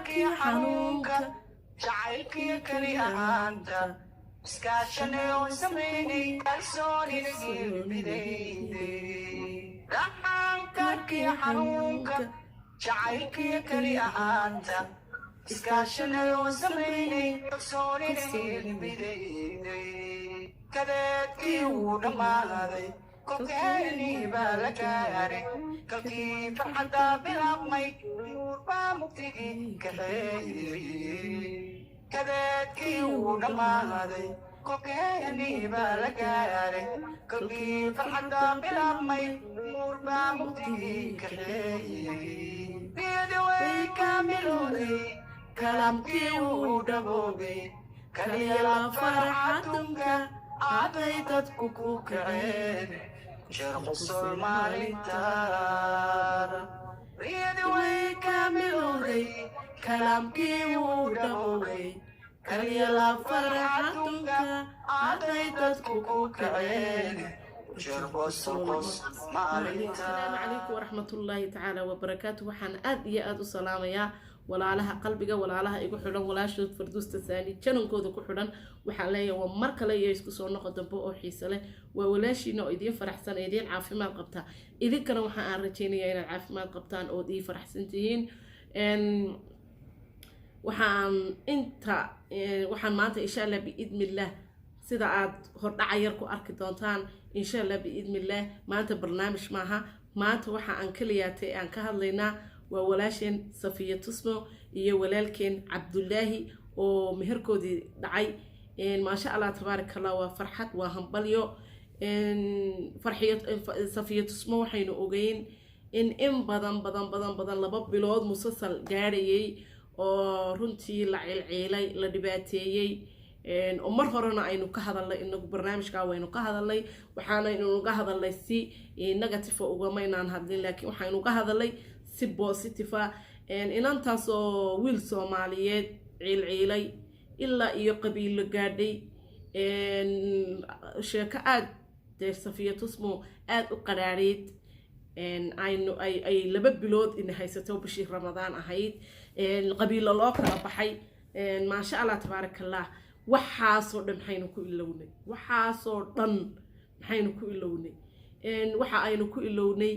كي حنونك جعلك كريهانك اسكاشني وسميني كالسوني نجيل بديدي لحنك كي حنونك جعلك كريهانك اسكاشني وسميني كالسوني نجيل بديدي كذاتي ودماغي كوكيني بالكاري كوكي فحدا بلغمي نوربا مكتئي كخيري كذاتي ودماغي كوكيني بالكاري كوكي فحدا بلغمي نوربا مكتئي كخيري بيدوي كاملوني كلامكي ودبوبي كليلا فرحتك عبيتك كوكعين شرق الصومالي تار ريدي ويكاملوني كلامكي ودموي كليلا فرحتك عبيتك كوكعين شرق الصومالي تار. السلام عليكم ورحمة الله تعالى وبركاته. وحن أد السلام يا walaalaha qalbiga walaalaha igu xidhan walaashood Farduusta Saani channelkooda ku xidhan waxaan leeyahay waa mar kale iyo isku soo noqo dambe oo xiiso leh waa walaashiina oo idin faraxsan idin caafimaad qabta idinkana waxaan rajaynayaa inaad caafimaad qabtaan oo idin faraxsan tihiin waxaan maanta insha Allah biidmillah sida aad hordhac yar ku arki doontaan insha Allah biidmillah maanta barnaamij maaha maanta waxa aan kaliyaatay aan ka hadlaynaa وولاشين صفية تسمو iyo walaalkeen Cabdullaahi oo meherkoodii dhacay ما شاء الله تبارك الله وفرحت وهمبليو صفية تسمو waxaynu ogeyn in badan laba bilood musalsal gaarayay oo runtii la cilcilay la dhibaateeyay oo mar horena aynu ka hadalnay inagu barnaamijka waynu ka hadalnay waxaana inuu ka hadalnay si negative uga maynaan hadlin laakiin waxaynu ka hadalnay si positive inantaas oo wiil Soomaaliyeed cilcilay ilaa iyo qabiilo gaadhay sheeka aad Safiya Tusmo aad u qaraareed ay laba bilood in haysato bishii Ramadaan ahayd qabiilo loo kala baxay ma sha Allah tabarakallah waxaasoo dhan maxaynu ku ilownay waxa aynu ku ilownay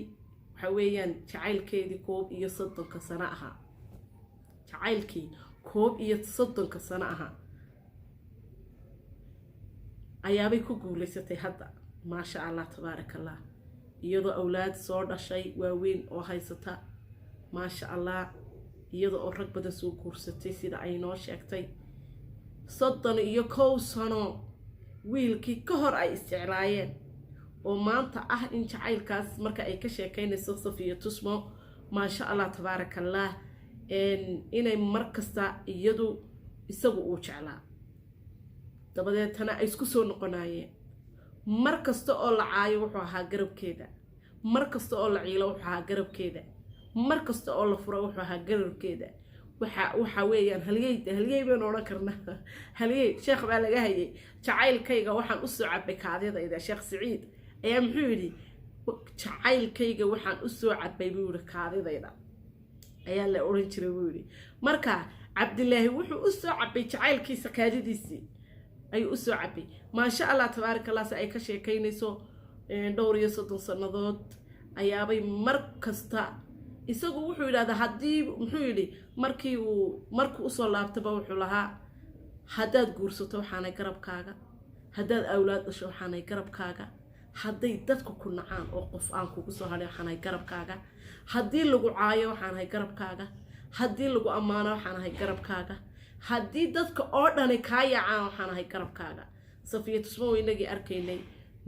حويان جعلكي دي كوب iyo 30 sano aha جعلكي كوب iyo 30 sano aha ayaabay ku guuleysatay hadda ma sha Allah tabarakallah iyadoo awlaad soo dhashay waaweyn oo haysata ma sha Allah iyadoo rag badan soo guursatay sida ay noo sheegtay 31 sano wiilkii ka hor ay isticlaayeen oo maanta in jacaylkaas marka ay ka sheekaynayso Safiya Tusmo ma sha Allah tabarakallah inay markasta isagu uu jeclaa dabadeetana ay isku soo noqonaayeen markasta oo la caayo wuxuu ahaa garabkeeda markasta oo la ciilo wuxuu ahaa garabkeeda markasta oo la furo wuxuu ahaa garabkeeda waxa weeyaan haliyay baan oran karnaa haliyay sheekh baa laga hayay jacaylkayga waxaan u soo cabay kaadidayda Sheekh Saciid ayaa muxuu yiri jacaylkayga waxaan u soo cabay buu yiri kaadidayda ayaa la oran jiray buu yiri marka Cabdullaahi wuxuu u soo cabay jacaylkiisa kaadidiisii ay u soo cabay ma sha Allah tabarakallah ay ka sheekaynayso dhowr iyo 30 sanadood ayaabay markasta isagu wuxuu yiraahdaa hadii muxuu yiri markuu soo laabtaba wuxuu lahaa hadaad guursato waxaanay garabkaaga hadaad awlaad dhasho waxaanay garabkaaga hadday dadku ku nacaan oo qof aan kugu soo haray waxaanay garabkaaga hadii lagu caayo waxaanay garabkaaga hadii lagu amaano waxaanay garabkaaga hadii dadka oo dhan ka yaacaan waxaanay garabkaaga Safiya Tusmo inagii arkaynay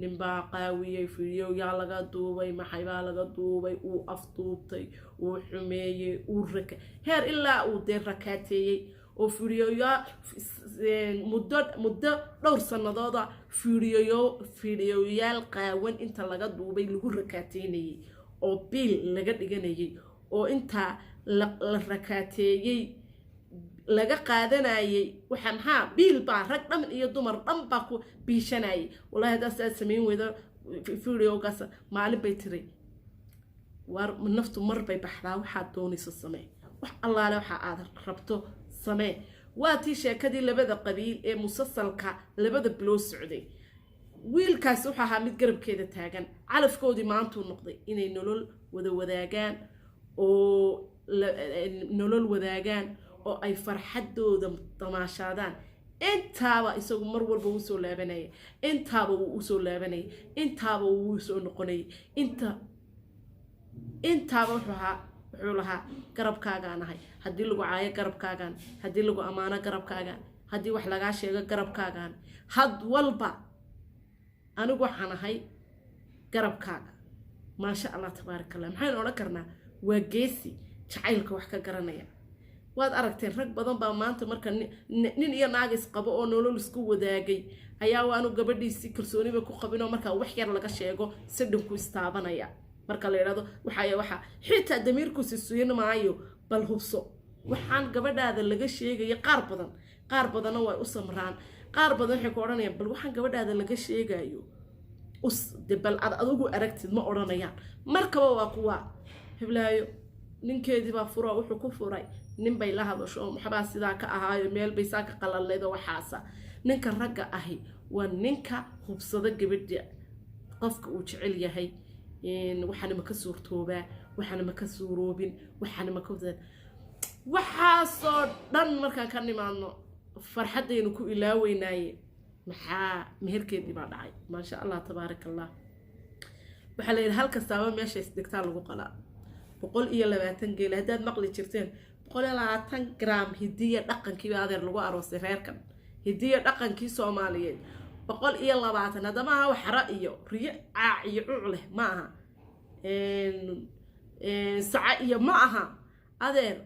nimba qaawiyay fiidiyo yaa laga duubay maxay baa laga duubay uu afduubtay uu xumeeyay uu heer ilaa uu rakaateyay oo fiidiyo muddo dhowr sanadooda fiidiyoyaal qaawan inta laga duubay lagu rakaateynayay oo bil laga dhiganayay oo inta la rakaateeyay laga qaadanayay waxaan bil baa rag dhan iyo dumar dhan baa ku biishanayay wallahi hada sameyn wada fiidiyoogaas maalin bay tiray war naftu mar bay baxdaa waxa doonayso samee wax allaale waxa aad rabto samee waa tii sheekadii labada qabiil ee musalsalka labada bilood socday wiilkaas wuxuu ahaa mid garabkeeda taagan calafkoodii maantuu noqday inay nolol wada wadaagaan oo nolol wadaagaan oo ay farxadooda damaashaadaan intaaba isagu mar walba uu soo laabanayay intaaba uu soo laabanayay intaaba uu soo noqonayay intaaba wuxuu lahaa garabkaagaan ahay haddii lagu caayo garabkaagaan haddii lagu amaano garabkaagaan haddii wax lagaa sheego garabkaagaan had walba anigu waxaan ahay garabkaaga maasha allah tabaaraka allah maxaan odhan karnaa waa geesi jacaylka wax ka garanaya waad aragteen rag badan baa maanta marka nin iyo naag isqabo oo nolol isku wadaagay ayaa waanu gabadhiisii kalsooniba ku qabinoo markaa wax yar laga sheego si dhinku istaabanaya marka la yiraahdo waxa xitaa damiirku siiyeen maayo bal hubso waxaan gabadhaada laga sheegay qaar badan way u samraan qaar badan waxay ku oranayaan bal waxaan gabadhaada laga sheegayo bal adigu aragtid ma oranayaan markaba waa kuwa hiblaayo ninkeedii baa furo wuxuu ku furay nin bay la hadasho maxbaa sidaa ka ahaayo meel bay saa ka qalaleedo waxaasa ninka ragga ahi waa ninka hubsada gabadha qofka uu jecel yahay waxaana ma ka suurtoobaa waxaana ma ka suuroobin waxaana ma ka waxaasoo dhan markaan ka nimaadno farxadaynu ku ilaaweynaaye maxaa meherkeedii baa dhacay maasha allah tabaaraka allah waxaa la yidhi hal kastaaba meesha isdhigtaa lagu qalaa 120 geel haddaad maqli jirteen 120 gram hidiya dhaqankii adeer lagu aroosay reerkan hidiya dhaqankii Soomaaliyeed 120 hadama wax ra iyo riyo iyo cucle ma aha saca iyo ma aha adeer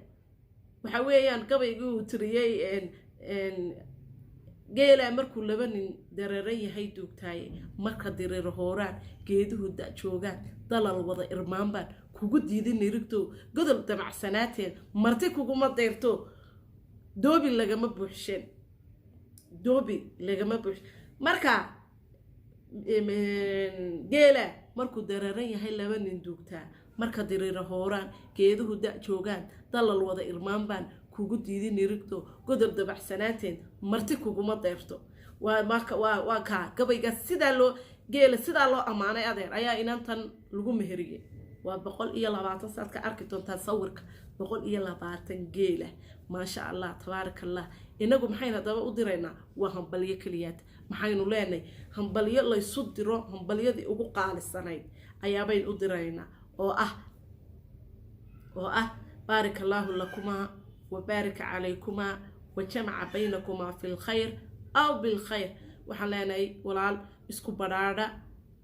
waxa weeyaan gabaygu tiriyay geela markuu laba nin dareeran yahay duugtay marka dareero hooraan geeduhu joogaan dalal wada irmaanbaan kugu diidin nirigto godol damacsanaateen marti kugu ma deerto doobi lagama buuxshen marka geela markuu dareeran yahay laba nin duugtaa marka dareero hooraan geeduhu joogaan dalal wada irmaanbaan kugu diidin nirigto godol damacsanaateen marti kugu ma deerto waa ka gabayga geela sidaa loo amaanay adeer ayaa inantan lagu meheriyay waa 120 saad ka arki doontaa sawirka 120 geela maasha allah tabaaraka allah inagu maxayna daba u diraynaa waa hambalyo kaliyaad maxaynu leenahay hambalyo la isu diro hambalyadii ugu qaalisanayd ayaabay u diraynaa oo ah barakallahu lakuma wa baraka alaykum وجمع بينكما في الخير أو بالخير وحلاني ولال اسكو برادة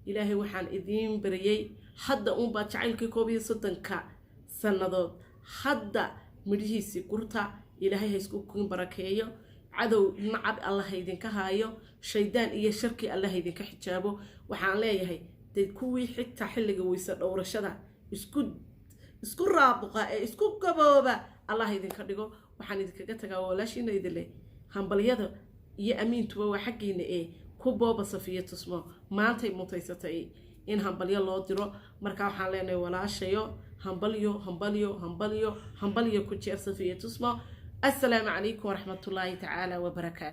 إلهي وحان إذين بريي حد أمبا تعيلكي كوبي صدنكا سندود حد مريسي قرطة إلهي هيسكو كون بركيو عدو نعب الله هيدين كهايو شيدان إيا شركي الله هيدين كحجابو وحان ليهي تدكوي حتى حلق ويسر أورشدا اسكو رابقا اسكو قبوبا الله هيدين كردقو waxaan idinkaga tagaa walaashiina idin leh hambaliyada iyo amiintuba waa xaqiina ku booba Safiya Tusmo maantay mutaysatay in hambalyo loo diro marka waxaan leenahay walaashayo hambalyo ku jeer Safiya Tusmo assalaamu calaykum wa rahmatullaahi ta'ala wa barakaatuh